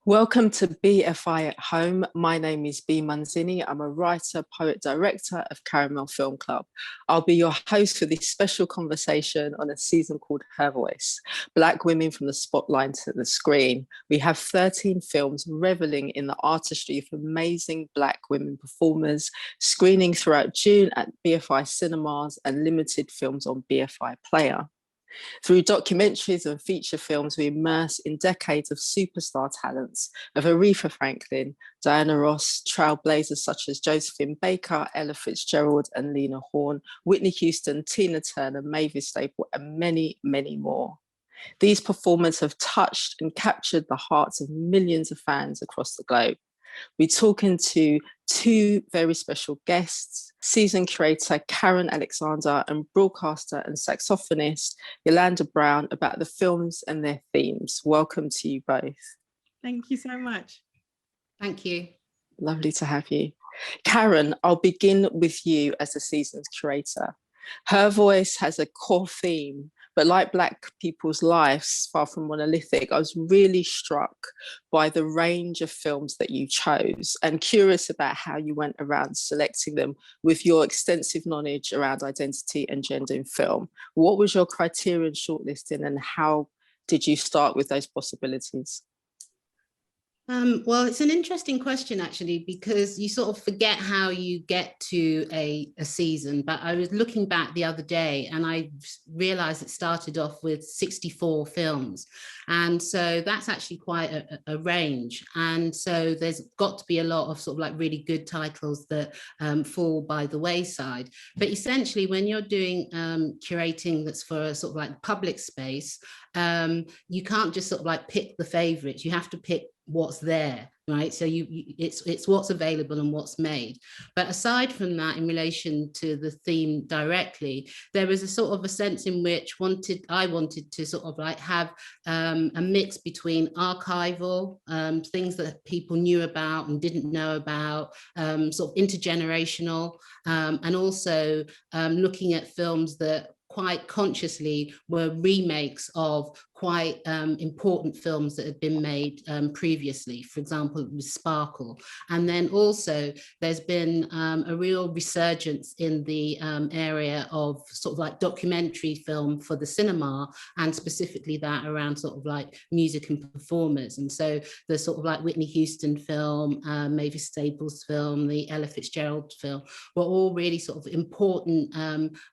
Welcome to BFI at Home. My name is B. Manzini. I'm a writer, poet, director of Caramel Film Club. I'll be your host for this special conversation on a season called Her Voice, Black Women from the Spotlight to the Screen. We have 13 films reveling in the artistry of amazing Black women performers, screening throughout June at BFI cinemas and limited films on BFI Player. Through documentaries and feature films, we immerse in decades of superstar talents of Aretha Franklin, Diana Ross, trailblazers such as Josephine Baker, Ella Fitzgerald and Lena Horne, Whitney Houston, Tina Turner, Mavis Staples, and many, many more. These performers have touched and captured the hearts of millions of fans across the globe. We're talking to two very special guests, season curator Karen Alexander and broadcaster and saxophonist YolanDa Brown, about the films and their themes. Welcome to you both. Thank you so much. Thank you. Lovely to have you. Karen, I'll begin with you as the season's curator. Her Voice has a core theme, but like Black people's lives, far from monolithic, I was really struck by the range of films that you chose and curious about how you went around selecting them with your extensive knowledge around identity and gender in film. What was your criterion shortlisting and how did you start with those possibilities? Well, it's an interesting question, actually, because you sort of forget how you get to a season. But I was looking back the other day and I realized it started off with 64 films. And so that's actually quite a range. And so there's got to be a lot of sort of like really good titles that fall by the wayside. But essentially, when you're doing curating that's for a sort of like public space, you can't just sort of like pick the favorites. You have to pick what's there, right? So it's what's available and what's made. But aside from that, in relation to the theme directly, there was a sort of a sense in which I wanted to sort of like have a mix between archival, things that people knew about and didn't know about, sort of intergenerational, and also looking at films that quite consciously were remakes of quite important films that had been made previously, for example, with Sparkle. And then also there's been a real resurgence in the area of sort of like documentary film for the cinema, and specifically that around sort of like music and performers. And so the sort of like Whitney Houston film, Mavis Staples film, the Ella Fitzgerald film were all really sort of important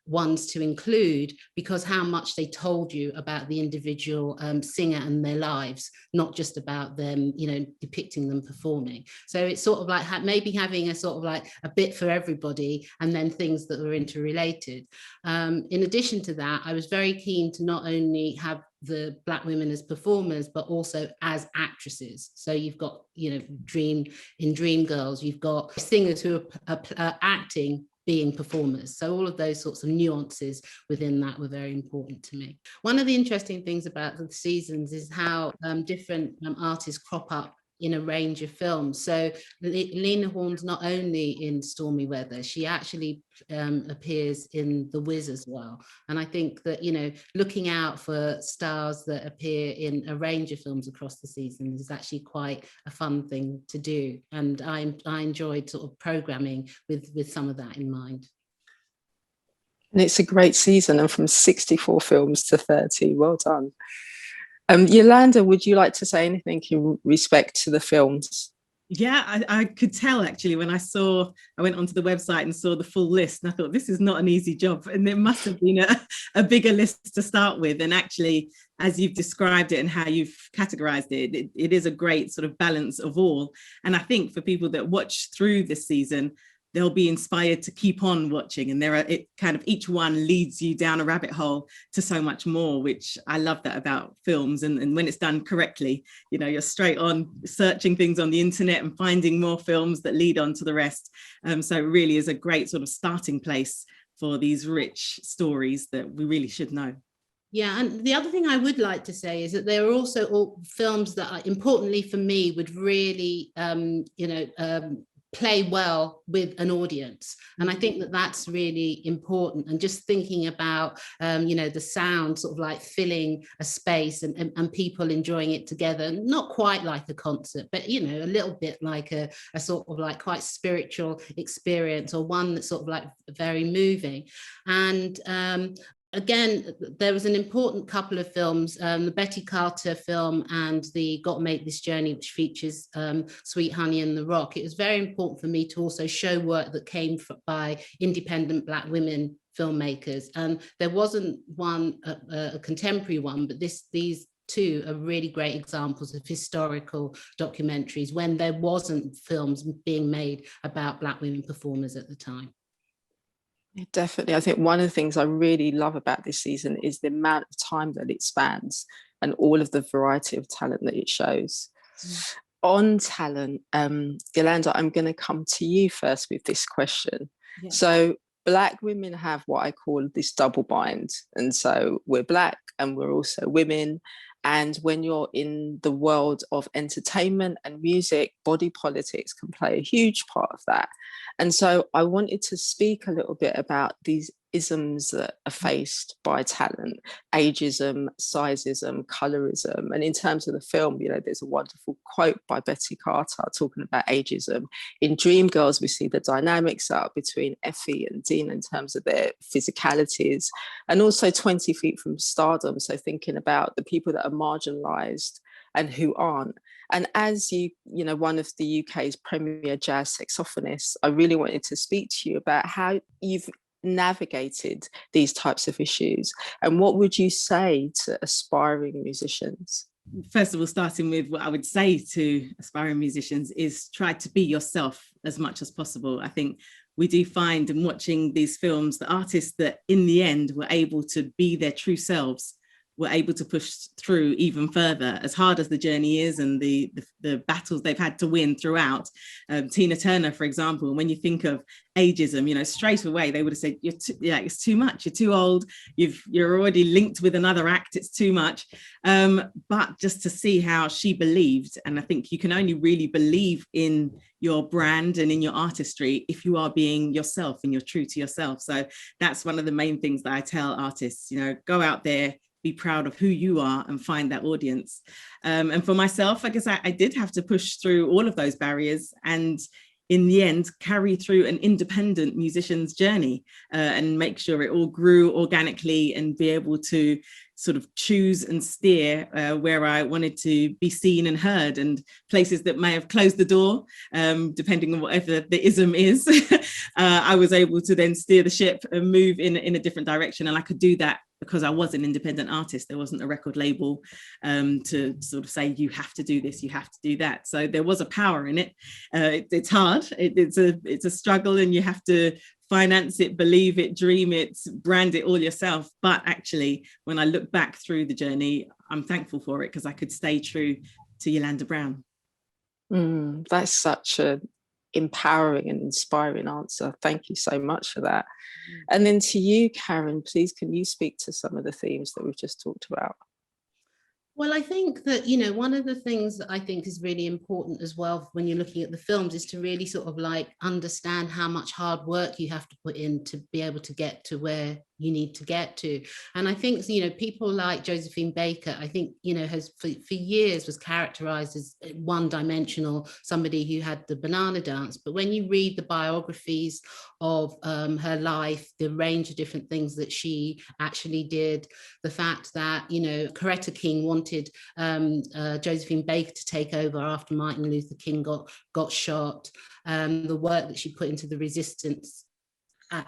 ones to include, because how much they told you about the individual singer and their lives, not just about them, you know, depicting them performing. So it's sort of like maybe having a sort of like a bit for everybody, and then things that were interrelated. In addition to that, I was very keen to not only have the Black women as performers, but also as actresses. So you've got, you know, Dreamgirls, you've got singers who are acting being performers. So all of those sorts of nuances within that were very important to me. One of the interesting things about the seasons is how different artists crop up in a range of films. So Lena Horne's not only in Stormy Weather, she actually appears in The Wiz as well. And I think that, you know, looking out for stars that appear in a range of films across the seasons is actually quite a fun thing to do. And I enjoyed sort of programming with some of that in mind. And it's a great season, and from 64 films to 30, well done. YolanDa, would you like to say anything in respect to the films? Yeah, I could tell actually when I went onto the website and saw the full list, and I thought this is not an easy job, and there must have been a bigger list to start with. And actually, as you've described it and how you've categorized it, it is a great sort of balance of all. And I think for people that watch through this season, they'll be inspired to keep on watching, and each one leads you down a rabbit hole to so much more, which I love that about films. And when it's done correctly, you know, you're straight on searching things on the internet and finding more films that lead on to the rest. So it really is a great sort of starting place for these rich stories that we really should know. Yeah, and the other thing I would like to say is that there are also all films that, importantly for me, would really, play well with an audience. And I think that that's really important. And just thinking about, you know, the sound sort of like filling a space and people enjoying it together, not quite like a concert, but, you know, a little bit like a sort of like quite spiritual experience, or one that's sort of like very moving. And again, there was an important couple of films, the Betty Carter film and the Gotta Make This Journey, which features Sweet Honey and the Rock. It was very important for me to also show work that came by independent Black women filmmakers. And there wasn't one, a contemporary one, but these two are really great examples of historical documentaries when there wasn't films being made about Black women performers at the time. Definitely. I think one of the things I really love about this season is the amount of time that it spans and all of the variety of talent that it shows. On talent, YolanDa, I'm going to come to you first with this question. Yeah. So Black women have what I call this double bind. And so we're Black and we're also women. And when you're in the world of entertainment and music, body politics can play a huge part of that. And so I wanted to speak a little bit about these isms that are faced by talent: ageism, sizeism, colorism. And in terms of the film, you know, there's a wonderful quote by Betty Carter talking about ageism. In Dreamgirls, we see the dynamics up between Effie and Dean in terms of their physicalities, and also 20 Feet from Stardom. So thinking about the people that are marginalized and who aren't. And as you know, one of the UK's premier jazz saxophonists, I really wanted to speak to you about how you've navigated these types of issues, and what would you say to aspiring musicians? First of all, starting with what I would say to aspiring musicians is try to be yourself as much as possible. I think we do find in watching these films, the artists that in the end were able to be their true selves were able to push through even further, as hard as the journey is and the battles they've had to win throughout. Tina Turner, for example, when you think of ageism, you know, straight away they would have said, it's too much, you're too old, you're already linked with another act, it's too much. But just to see how she believed, and I think you can only really believe in your brand and in your artistry if you are being yourself and you're true to yourself. So that's one of the main things that I tell artists, you know, go out there, be proud of who you are and find that audience. And for myself, I guess I did have to push through all of those barriers and in the end carry through an independent musician's journey and make sure it all grew organically and be able to sort of choose and steer where I wanted to be seen and heard, and places that may have closed the door, depending on whatever the ism is, I was able to then steer the ship and move in a different direction. And I could do that because I was an independent artist. There wasn't a record label to sort of say, you have to do this, you have to do that. So there was a power in it. It's hard, it's a struggle, and you have to finance it, believe it, dream it, brand it all yourself. But actually, when I look back through the journey, I'm thankful for it because I could stay true to YolanDa Brown. That's such an empowering and inspiring answer. Thank you so much for that. And then to you, Karen, please, can you speak to some of the themes that we've just talked about? Well, I think that, you know, one of the things that I think is really important as well when you're looking at the films is to really sort of like understand how much hard work you have to put in to be able to get to where you need to get to. And I think, you know, people like Josephine Baker, I think, you know, has for years was characterized as one-dimensional, somebody who had the banana dance. But when you read the biographies of her life, the range of different things that she actually did, the fact that, you know, Curating wanted Josephine Baker to take over after Martin Luther King got shot, the work that she put into the resistance,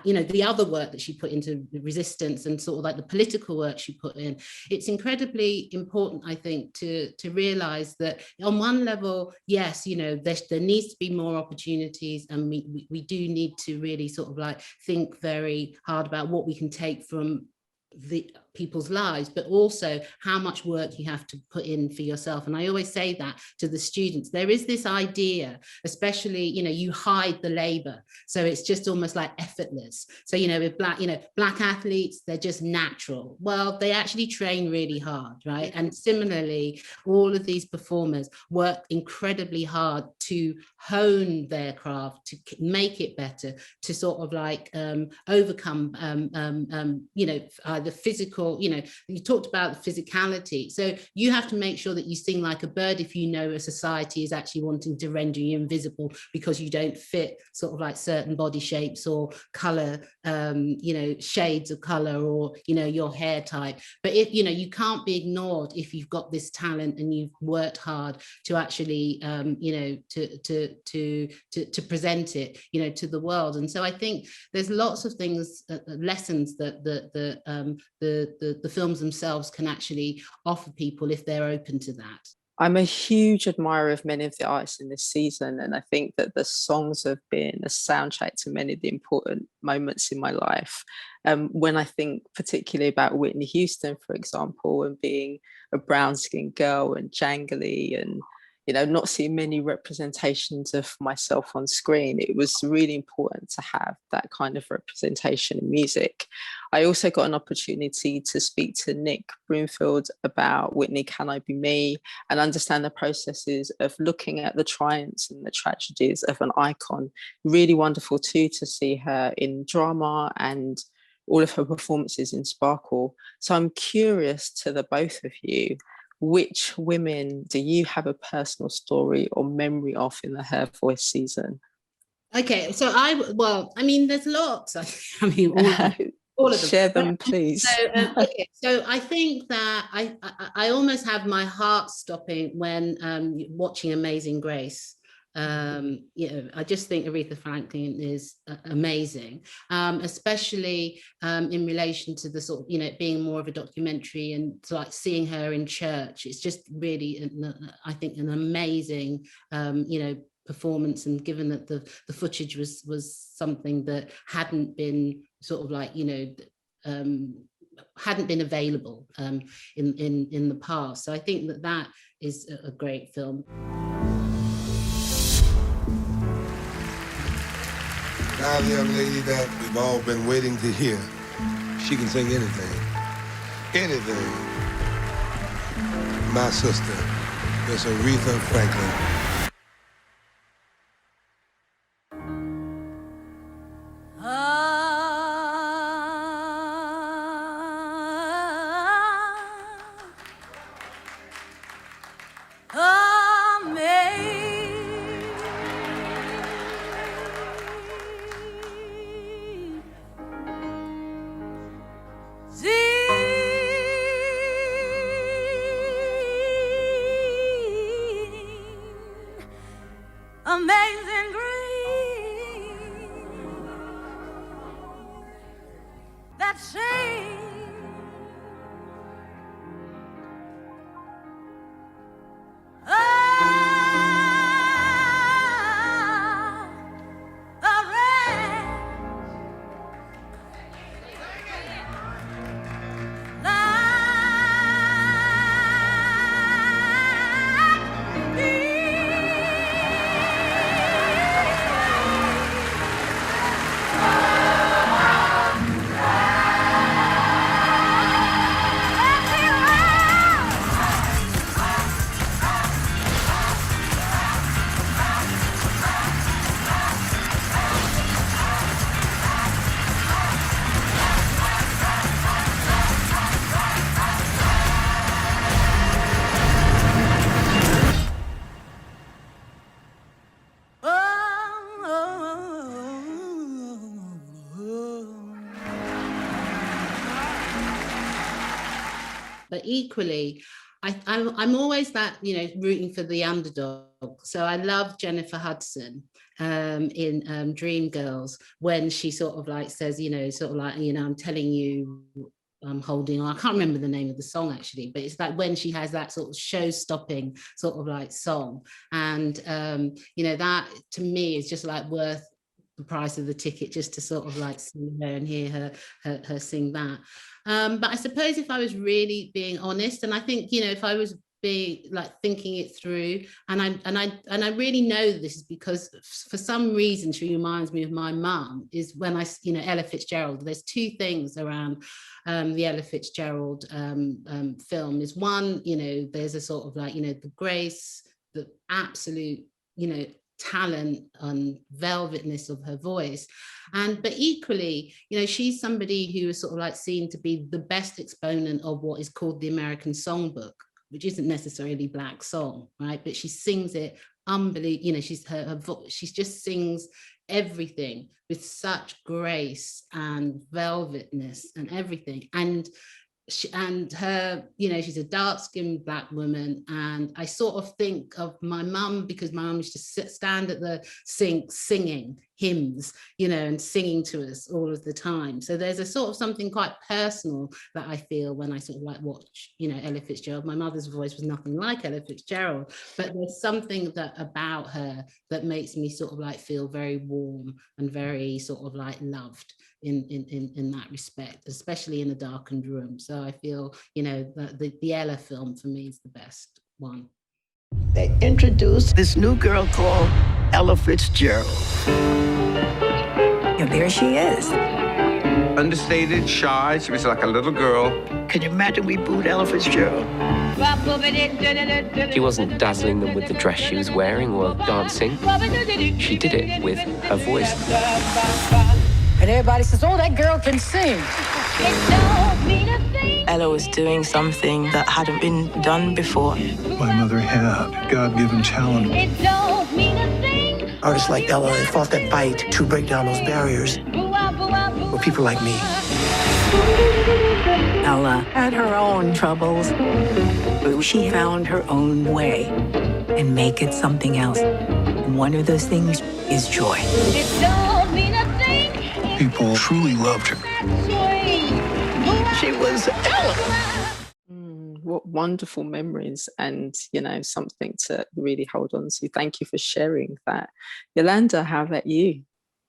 you know, the other work that she put into the resistance and sort of like the political work she put in. It's incredibly important, I think, to realize that on one level, yes, you know, there needs to be more opportunities, and we do need to really sort of like think very hard about what we can take from people's lives, but also how much work you have to put in for yourself. And I always say that to the students. There is this idea, especially, you hide the labor, so it's just almost like effortless. So, with black athletes, they're just natural. Well, they actually train really hard, right? And similarly, all of these performers work incredibly hard to hone their craft, to make it better, to sort of like overcome the physical, you talked about the physicality. So you have to make sure that you sing like a bird if you know a society is actually wanting to render you invisible because you don't fit sort of like certain body shapes or color, shades of color, or, your hair type. But if, you can't be ignored if you've got this talent and you've worked hard to actually, to present it, to the world. And so I think there's lots of things, lessons that the films themselves can actually offer people if they're open to that. I'm a huge admirer of many of the artists in this season, and I think that the songs have been a soundtrack to many of the important moments in my life. When I think particularly about Whitney Houston, for example, and being a brown-skinned girl and jangly and not seeing many representations of myself on screen, it was really important to have that kind of representation in music. I also got an opportunity to speak to Nick Broomfield about Whitney, Can I Be Me, and understand the processes of looking at the triumphs and the tragedies of an icon. Really wonderful too to see her in drama and all of her performances in Sparkle. So I'm curious to the both of you, which women do you have a personal story or memory of in the Her Voice season? Okay, so there's lots. I mean, all of them. Share them, please. So I think that I almost have my heart stopping when watching Amazing Grace. I just think Aretha Franklin is amazing, especially in relation to the sort of, being more of a documentary and like seeing her in church. It's just really, I think, an amazing, performance. And given that the footage was something that hadn't been sort of like, hadn't been available in the past. So I think that is a great film. Now the young lady that we've all been waiting to hear. She can sing anything. Anything. My sister, Miss Aretha Franklin. Amazing grace that saved a wretch like me. But equally, I'm always that, rooting for the underdog. So I love Jennifer Hudson in Dreamgirls, when she sort of like says, sort of like, I'm telling you, I'm holding on. I can't remember the name of the song actually, but it's like when she has that sort of show-stopping sort of like song. And, that to me is just like worth the price of the ticket just to sort of like see her and hear her sing that. But I suppose if I was really being honest, and I think, you know, if I was be like thinking it through, and I really know this is because for some reason she reminds me of my mum, is when I, you know, Ella Fitzgerald. There's two things around the Ella Fitzgerald film. Is one, you know, there's a sort of like, you know, the grace, the absolute, you know, talent and velvetness of her voice, but equally, you know, she's somebody who is sort of like seen to be the best exponent of what is called the American songbook, which isn't necessarily Black song, right? But she sings it unbelievable. You know, she just sings everything with such grace and velvetness and everything. And her, you know, she's a dark-skinned Black woman, and I sort of think of my mum, because my mum used to stand at the sink singing hymns, you know, and singing to us all of the time. So there's a sort of something quite personal that I feel when I sort of like watch, you know, Ella Fitzgerald. My mother's voice was nothing like Ella Fitzgerald, but there's something that about her that makes me sort of like feel very warm and very sort of like loved in that respect, especially in a darkened room. So I feel, you know, that the Ella film for me is the best one. They introduced this new girl called Ella Fitzgerald. And there she is. Understated, shy, she was like a little girl. Can you imagine we booed Ella Fitzgerald? She wasn't dazzling them with the dress she was wearing or dancing. She did it with her voice. And everybody says, oh, that girl can sing. Ella was doing something that hadn't been done before. My mother had God-given talent. Artists like Ella fought that fight to break down those barriers for people like me. Ella had her own troubles, but she found her own way and make it something else. And one of those things is joy. People truly loved her. She was Ella. What wonderful memories, and, you know, something to really hold on to. Thank you for sharing that. YolanDa, how about you?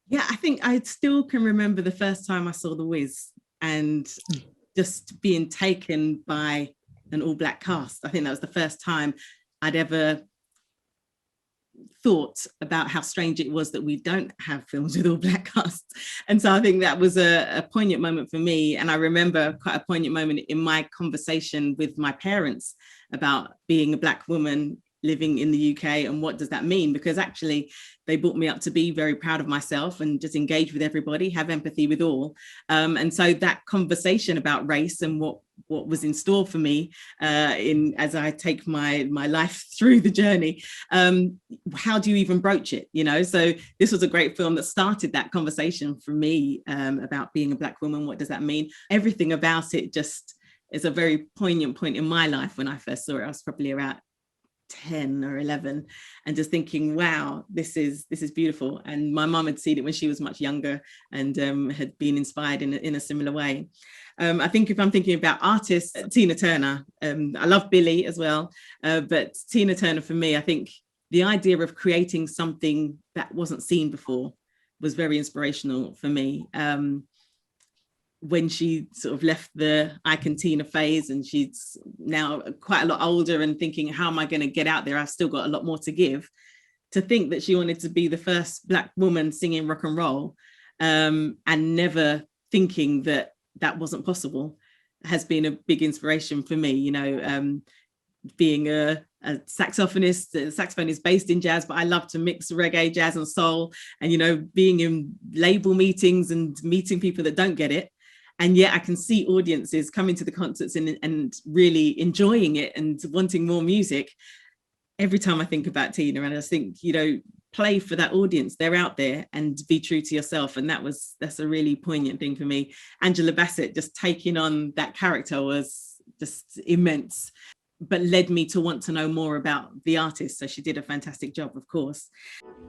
Yeah, I think I still can remember the first time I saw The Wiz and just being taken by an all-Black cast. I think that was the first time I'd ever thought about how strange it was that we don't have films with all Black casts. And so I think that was a poignant moment for me. And I remember quite a poignant moment in my conversation with my parents about being a Black woman living in the UK and what does that mean? Because actually they brought me up to be very proud of myself and just engage with everybody, have empathy with all. And so that conversation about race and what was in store for me as I take my life through the journey, how do you even broach it, you know? So this was a great film that started that conversation for me about being a Black woman. What does that mean? Everything about it just is a very poignant point in my life. When I first saw it, I was probably around 10 or 11 and just thinking, wow, this is beautiful. And my mum had seen it when she was much younger and had been inspired in a similar way. I think if I'm thinking about artists, Tina Turner, I love Billie as well, but Tina Turner for me, I think the idea of creating something that wasn't seen before was very inspirational for me. When she sort of left the Icon Tina phase and she's now quite a lot older and thinking, how am I going to get out there? I've still got a lot more to give. To think that she wanted to be the first Black woman singing rock and roll and never thinking that that wasn't possible has been a big inspiration for me. You know, being a saxophonist, the saxophone is based in jazz, but I love to mix reggae, jazz and soul. And, you know, being in label meetings and meeting people that don't get it. And yet I can see audiences coming to the concerts and really enjoying it and wanting more music. Every time I think about Tina, and I just think, you know, play for that audience. They're out there, and be true to yourself. And that's a really poignant thing for me. Angela Bassett just taking on that character was just immense, but led me to want to know more about the artist. So she did a fantastic job, of course.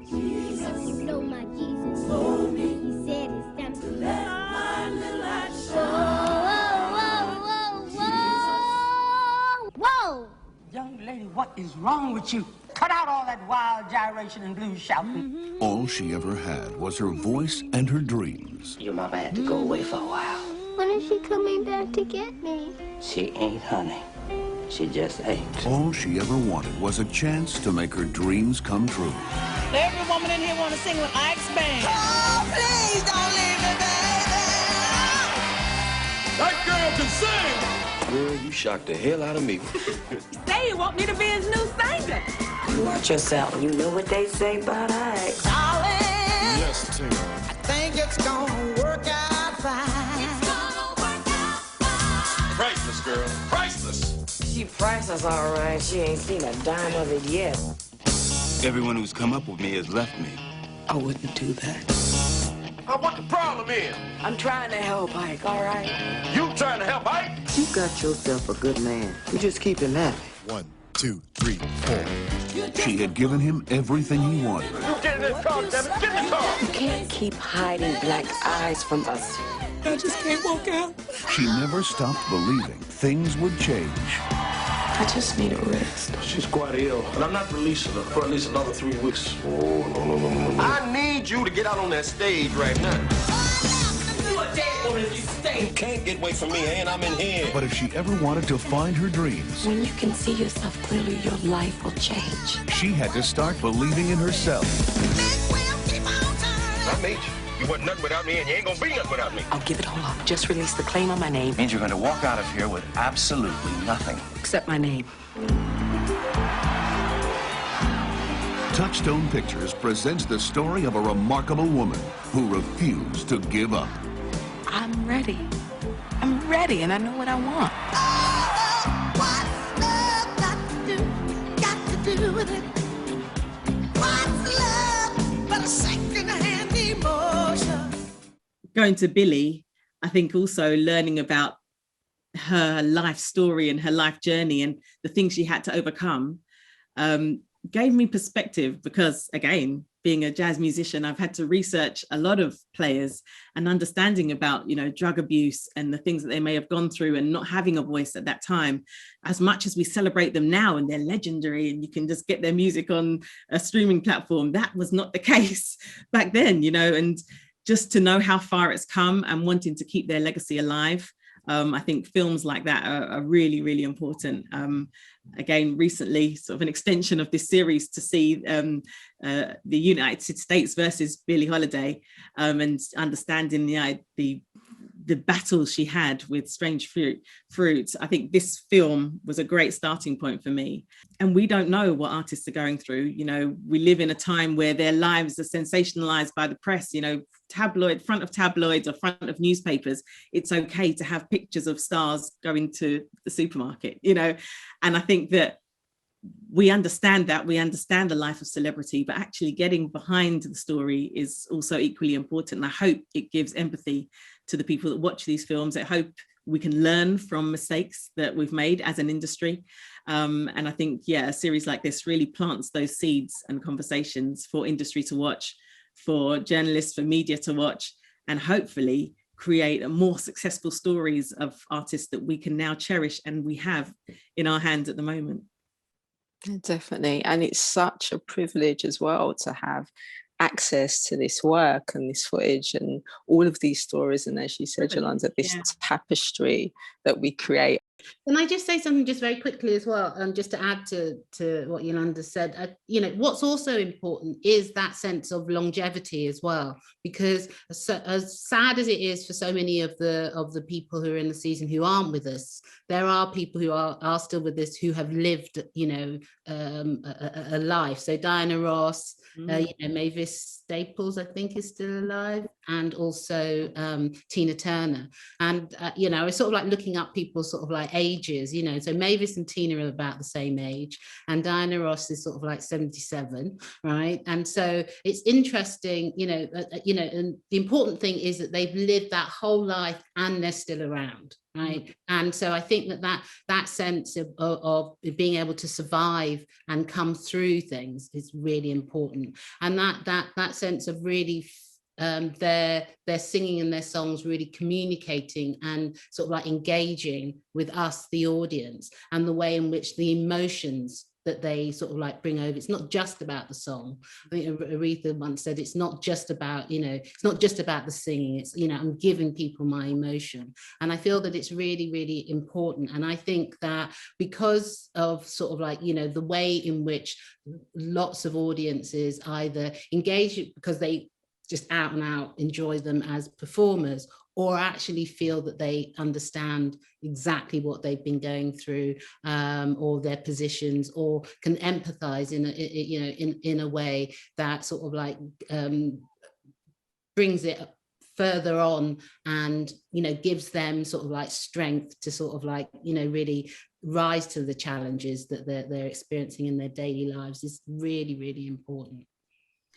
Jesus, so my Jesus told me, he said it's time to let my little light shine. Whoa, whoa, whoa, whoa, whoa. Young lady, what is wrong with you? Cut out all that wild gyration and blues shouting. All she ever had was her voice and her dreams. Your mama had to go away for a while. When is she coming back to get me? She ain't, honey. She just ain't. All she ever wanted was a chance to make her dreams come true. Every woman in here want to sing with Ike's band. Oh, please don't leave me, baby. That girl can sing. Girl, you shocked the hell out of me. Say you want me to be his new singer. You watch yourself. You know what they say about Ike. Darling. Yes, Tim. I think it's gonna work out fine. It's gonna work out fine. Priceless, girl. Priceless. She priceless, all right. She ain't seen a dime of it yet. Everyone who's come up with me has left me. I wouldn't do that. What the problem is? I'm trying to help Ike, all right? You trying to help Ike? You got yourself a good man. You just keep him happy. 1, 2, 3, 4. She had given him everything he wanted. You get in this car, damn it. Get in the car. You can't keep hiding black eyes from us. I just can't walk out. She never stopped believing things would change. I just need a rest. She's quite ill, and I'm not releasing her for at least another 3 weeks. Oh, no. I need you to get out on that stage right now. You a dead woman if you stay. You can't get away from me, and I'm in here. But if she ever wanted to find her dreams, When you can see yourself clearly, your life will change. she had to start believing in herself. I made you. You wasn't nothing without me, and you ain't gonna be nothing without me. I'll give it all up. Just release the claim on my name. Means you're going to walk out of here with absolutely nothing. Except my name. Touchstone Pictures presents the story of a remarkable woman who refused to give up. I'm ready. I'm ready, and I know what I want. What's love got to do with it? What's love but a second-hand emotion? Going to Billie, I think also learning about her life story and her life journey and the things she had to overcome gave me perspective, because again, being a jazz musician, I've had to research a lot of players and understanding about, drug abuse and the things that they may have gone through and not having a voice at that time. As much as we celebrate them now and they're legendary and you can just get their music on a streaming platform, that was not the case back then, and just to know how far it's come and wanting to keep their legacy alive. I think films like that are really, really important. Again, recently, sort of an extension of this series to see the United States versus Billie Holiday, and understanding the battle she had with strange fruit. I think this film was a great starting point for me. And we don't know what artists are going through. We live in a time where their lives are sensationalized by the press, front of tabloids or front of newspapers. It's okay to have pictures of stars going to the supermarket, and I think that we understand the life of celebrity, but actually getting behind the story is also equally important. And I hope it gives empathy to the people that watch these films. I hope we can learn from mistakes that we've made as an industry. And I think, a series like this really plants those seeds and conversations for industry to watch, for journalists, for media to watch, and hopefully create more successful stories of artists that we can now cherish and we have in our hands at the moment. Definitely. And it's such a privilege as well to have access to this work and this footage and all of these stories. And as you said, YolanDa, this tapestry that we create. Can I just say something just very quickly as well, just to add to what YolanDa said? What's also important is that sense of longevity as well, because as sad as it is for so many of the people who are in the season who aren't with us, there are people who are still with us who have lived, a life. So Diana Ross, Mavis Staples, I think, is still alive, and also Tina Turner. And it's sort of like looking up people's sort of like ages, so Mavis and Tina are about the same age, and Diana Ross is sort of like 77, right? And so it's interesting, and the important thing is that they've lived that whole life and they're still around, right? And so I think that sense of being able to survive and come through things is really important, and that sense of really their singing and their songs really communicating and sort of like engaging with us, the audience, and the way in which the emotions that they sort of like bring over. It's not just about the song. I think Aretha once said, it's not just about, it's not just about the singing. It's, I'm giving people my emotion. And I feel that it's really, really important. And I think that because of sort of like, the way in which lots of audiences either engage because they just out and out enjoy them as performers, or actually feel that they understand exactly what they've been going through, or their positions, or can empathize in a way that sort of like brings it further on, and gives them sort of like strength to sort of like really rise to the challenges that they're experiencing in their daily lives, is really, really important.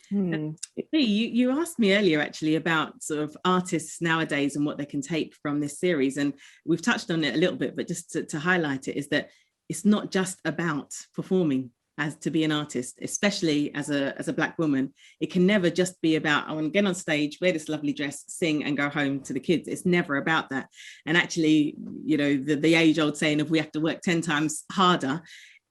You asked me earlier actually about sort of artists nowadays and what they can take from this series, and we've touched on it a little bit, but just to highlight it, is that it's not just about performing as to be an artist, especially as a Black woman. It can never just be about, I want to get on stage, wear this lovely dress, sing and go home to the kids. It's never about that. And actually, the age old saying of we have to work 10 times harder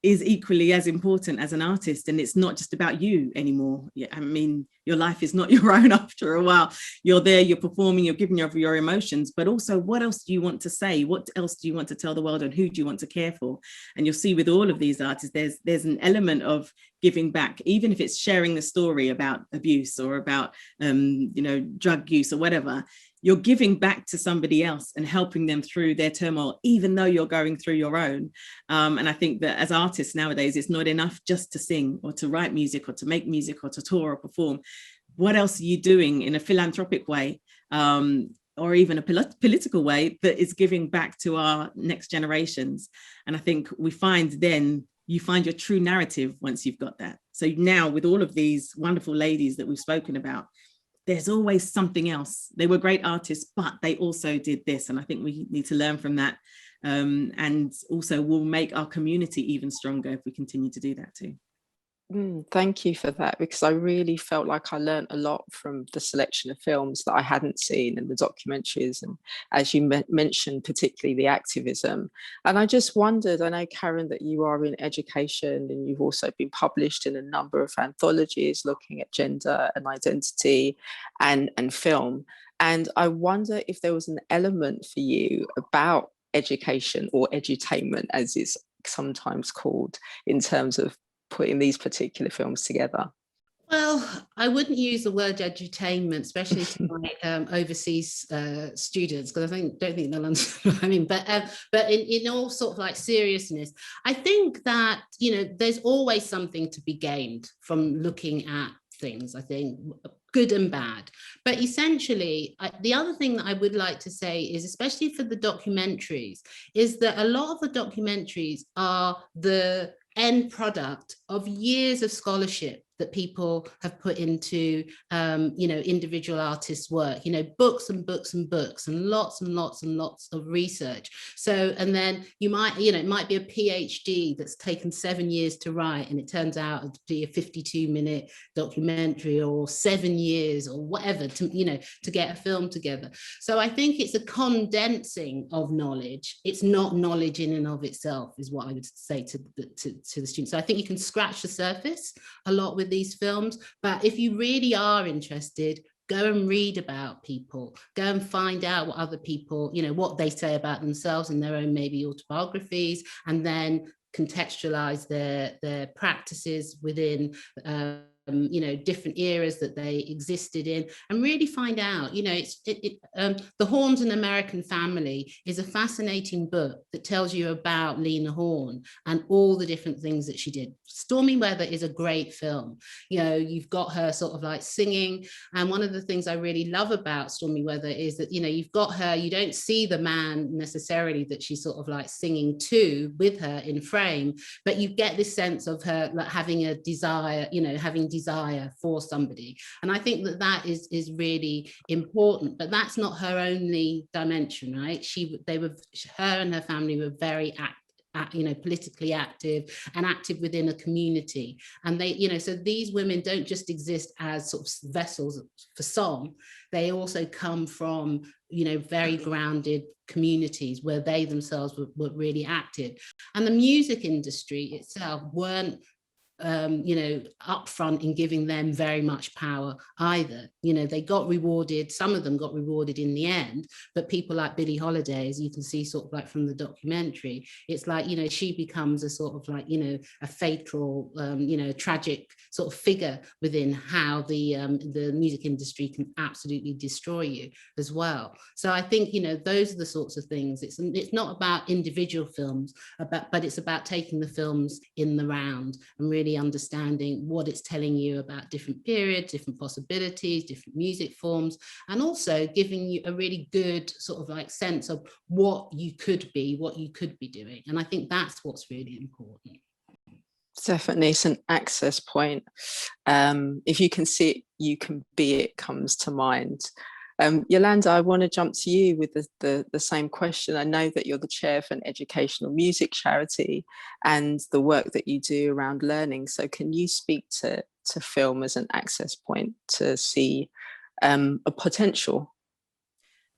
is equally as important as an artist. And it's not just about you anymore. I mean, your life is not your own after a while. You're there, you're performing, you're giving of your emotions, but also what else do you want to say? What else do you want to tell the world, and who do you want to care for? And you'll see with all of these artists, there's an element of giving back, even if it's sharing the story about abuse or about, drug use or whatever. You're giving back to somebody else and helping them through their turmoil, even though you're going through your own. And I think that as artists nowadays, it's not enough just to sing or to write music or to make music or to tour or perform. What else are you doing in a philanthropic way, or even a political way that is giving back to our next generations? And I think you find your true narrative once you've got that. So now with all of these wonderful ladies that we've spoken about, there's always something else. They were great artists, but they also did this. And I think we need to learn from that. And also will make our community even stronger if we continue to do that too. Thank you for that, because I really felt like I learned a lot from the selection of films that I hadn't seen, and the documentaries, and as you mentioned, particularly the activism. And I just wondered, I know, Karen, that you are in education and you've also been published in a number of anthologies looking at gender and identity and film. And I wonder if there was an element for you about education, or edutainment as it's sometimes called, in terms of putting these particular films together. Well, I wouldn't use the word edutainment, especially to my overseas students, because I don't think they'll understand what I mean. But in all sort of like seriousness, I think that there's always something to be gained from looking at things. I think good and bad. But essentially, the other thing that I would like to say is, especially for the documentaries, is that a lot of the documentaries are the end product of years of scholarship that people have put into, individual artists' work, books and books and books, and lots and lots and lots of research. So, and then you might, it might be a PhD that's taken 7 years to write, and it turns out to be a 52-minute documentary, or 7 years or whatever to get a film together. So I think it's a condensing of knowledge. It's not knowledge in and of itself, is what I would say to the students. So I think you can scratch the surface a lot with these films, but if you really are interested, go and read about people, go and find out what other people, what they say about themselves in their own maybe autobiographies, and then contextualize their practices within different eras that they existed in, and really find out. The Horns: An American Family is a fascinating book that tells you about Lena Horne and all the different things that she did. Stormy Weather is a great film. You've got her sort of like singing, and one of the things I really love about Stormy Weather is that you've got her, you don't see the man necessarily that she's sort of like singing to with her in frame, but you get this sense of her like having a desire, having desire for somebody. And I think that is really important, but that's not her only dimension, right? Her and her family were very politically active and active within a community. And they, so these women don't just exist as sort of vessels for song. They also come from, very grounded communities where they themselves were really active. And the music industry itself weren't upfront in giving them very much power either. They got rewarded, some of them got rewarded in the end, but people like Billie Holiday, as you can see sort of like from the documentary, it's like, she becomes a sort of like, a fatal, tragic sort of figure within how the music industry can absolutely destroy you as well. So I think, those are the sorts of things. It's not about individual films, but it's about taking the films in the round and really understanding what it's telling you about different periods, different possibilities, different music forms, and also giving you a really good sort of like sense of what you could be doing. And I think that's what's really important. Definitely, it's an access point. If you can see it, you can be it comes to mind. YolanDa, I want to jump to you with the same question. I know that you're the chair of an educational music charity and the work that you do around learning. So can you speak to film as an access point to see a potential?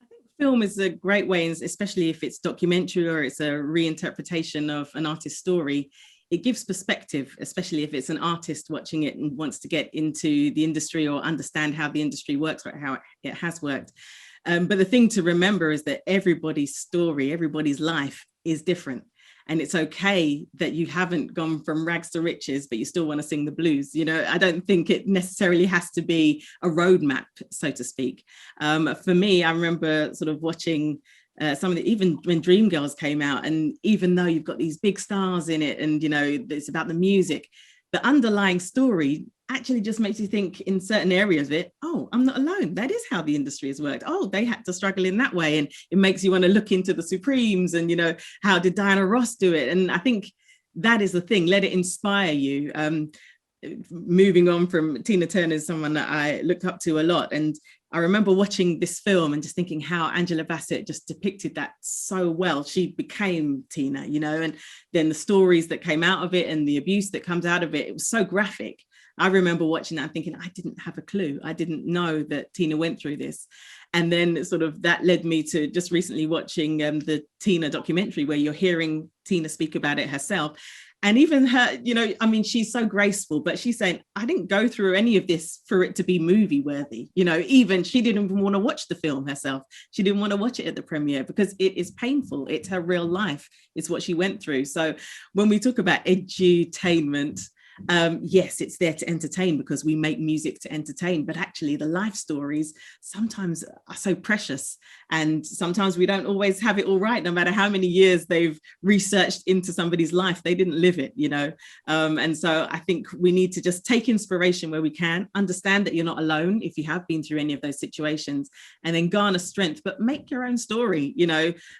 I think film is a great way, especially if it's documentary or it's a reinterpretation of an artist's story. It gives perspective, especially if it's an artist watching it and wants to get into the industry or understand how the industry works or how it has worked. But the thing to remember is that everybody's story, everybody's life is different. And it's okay that you haven't gone from rags to riches, but you still want to sing the blues. I don't think it necessarily has to be a roadmap, so to speak. For me, I remember sort of watching some of the, even when Dreamgirls came out, and even though you've got these big stars in it and it's about the music, the underlying story actually just makes you think in certain areas of it, oh, I'm not alone. That is how the industry has worked. Oh, they had to struggle in that way. And it makes you want to look into the Supremes and, how did Diana Ross do it? And I think that is the thing, let it inspire you. Moving on from Tina Turner is someone that I looked up to a lot. And I remember watching this film and just thinking how Angela Bassett just depicted that so well. She became Tina, and then the stories that came out of it and the abuse that comes out of it, it was so graphic. I remember watching that and thinking, I didn't have a clue. I didn't know that Tina went through this. And then sort of that led me to just recently watching the Tina documentary where you're hearing Tina speak about it herself. And even her, she's so graceful, but she's saying, I didn't go through any of this for it to be movie worthy. Even she didn't even want to watch the film herself. She didn't want to watch it at the premiere because it is painful. It's her real life. It's what she went through. So when we talk about edutainment, yes, it's there to entertain because we make music to entertain, but actually the life stories sometimes are so precious, and sometimes we don't always have it all right. No matter how many years they've researched into somebody's life, they didn't live it, and so I think we need to just take inspiration where we can, understand that you're not alone if you have been through any of those situations, and then garner strength, but make your own story,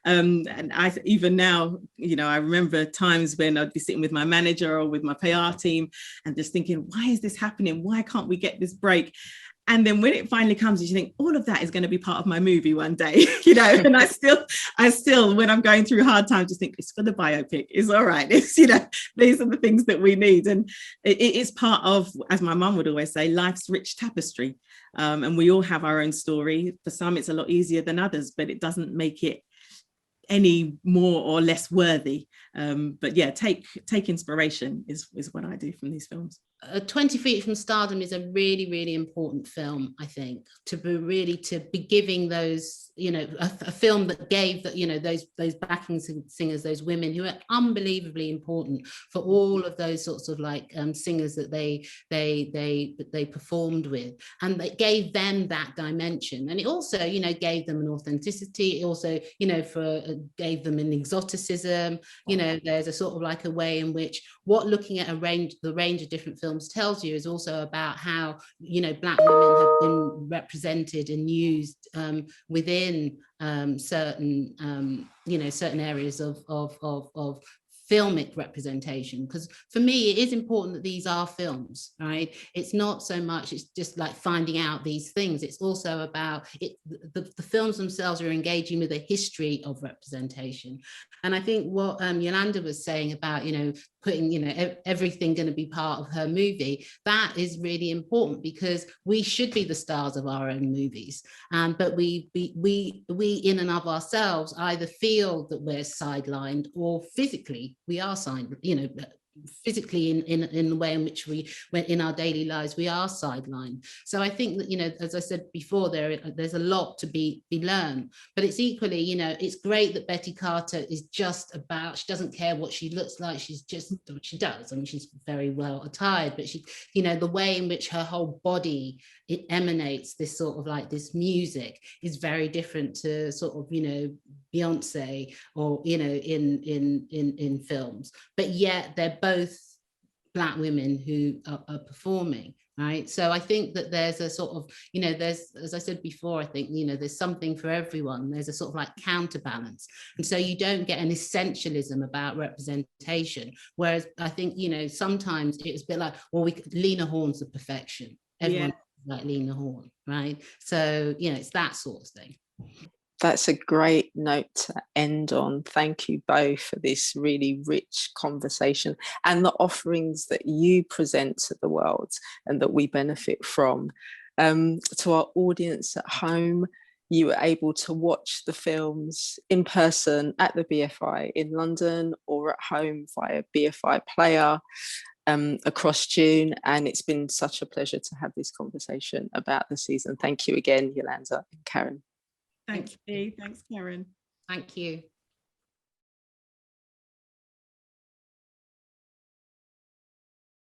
and I even now, I remember times when I'd be sitting with my manager or with my PR team and just thinking, why is this happening? Why can't we get this break? And then when it finally comes, you think all of that is going to be part of my movie one day, and I still, when I'm going through hard times, just think it's for the biopic. It's all right. It's, these are the things that we need. And it's part of, as my mum would always say, life's rich tapestry. And we all have our own story. For some, it's a lot easier than others, but it doesn't make it any more or less worthy. But yeah, take inspiration is what I do from these films. 20 Feet from Stardom is a really, really important film, I think, to be giving those, a film that gave that, those backing singers, those women who are unbelievably important for all of those sorts of like singers that they performed with, and that gave them that dimension. And it also, gave them an authenticity. It also, gave them an exoticism. There's a sort of like a way in which what looking at the range of different films tells you is also about how, Black women have been represented and used within certain, certain areas of filmic representation, because for me it is important that these are films, right? It's not so much it's just like finding out these things, it's also about it, the films themselves are engaging with a history of representation. And I think what YolanDa was saying about, you know, putting, you know, everything going to be part of her movie, that is really important, because we should be the stars of our own movies, but we in and of ourselves either feel that we're sidelined, or physically we are signed, you know, physically in the way in which when in our daily lives we are sidelined. So I think that, you know, as I said before, there's a lot to be learned, but it's equally, you know, it's great that Betty Carter is just about, she doesn't care what she looks like, she's just, she does, I mean, she's very well attired, but she, you know, the way in which her whole body, it emanates this sort of like this music is very different to sort of, you know, Beyonce or, you know, in films, but yet they're both Black women who are performing, right? So I think that there's a sort of, you know, there's, as I said before, I think, you know, there's something for everyone. There's a sort of like counterbalance. And so you don't get an essentialism about representation. Whereas I think, you know, sometimes it's a bit like, well, Lena Horne's the perfection. Everyone like Lena Horne, right? So, you know, it's that sort of thing. That's a great note to end on. Thank you both for this really rich conversation and the offerings that you present to the world and that we benefit from. To our audience at home, you were able to watch the films in person at the BFI in London or at home via BFI Player across June. And it's been such a pleasure to have this conversation about the season. Thank you again, YolanDa and Karen. Thanks, Bea. Thanks, Karen. Thank you.